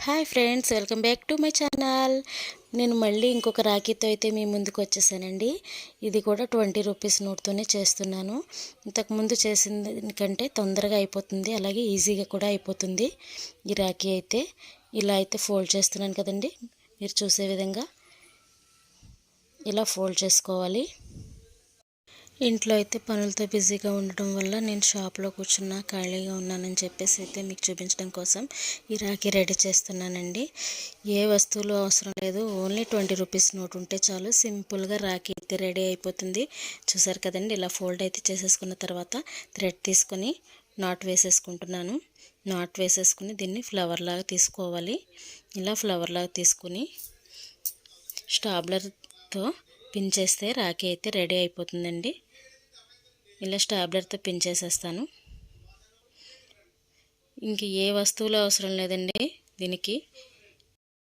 Hi friends, welcome back to my channel. నేను మళ్ళీ ఇంకొక రాఖీతో అయితే మీ ముందుకు వచ్చేసానండి. ఇది కూడా 20 రూపీస్ నోట్తోనే చేస్తున్నాను. ఇంతకుముందు చేసిన దానికంటే తొందరగా అయిపోతుంది, అలాగే ఈజీగా కూడా అయిపోతుంది. ఈ రాఖీ అయితే ఇలా అయితే ఫోల్డ్ చేస్తున్నాను కదండి, మీరు చూసే విధంగా ఇలా ఫోల్డ్ చేసుకోవాలి. ఇంట్లో అయితే పనులతో బిజీగా ఉండటం వల్ల నేను షాప్లో కూర్చున్నా ఖాళీగా ఉన్నానని చెప్పేసి అయితే మీకు చూపించడం కోసం ఈ రాఖీ రెడీ చేస్తున్నానండి. ఏ వస్తువులు అవసరం లేదు, ఓన్లీ 20 రూపీస్ నోట్ ఉంటే చాలు, సింపుల్గా రాఖీ అయితే రెడీ అయిపోతుంది. చూసారు కదండి, ఇలా ఫోల్డ్ అయితే చేసేసుకున్న తర్వాత థ్రెడ్ తీసుకొని నాట్ వేసేసుకుంటున్నాను. నాట్ వేసేసుకుని దీన్ని ఫ్లవర్ లాగా తీసుకోవాలి. ఇలా ఫ్లవర్ లాగా తీసుకుని స్టాబ్లర్తో పిన్ చేస్తే రాఖీ అయితే రెడీ అయిపోతుందండి. ఇలా స్టాబ్లర్తో పిన్ చేసేస్తాను. ఇంక ఏ వస్తువులు అవసరం లేదండి దీనికి.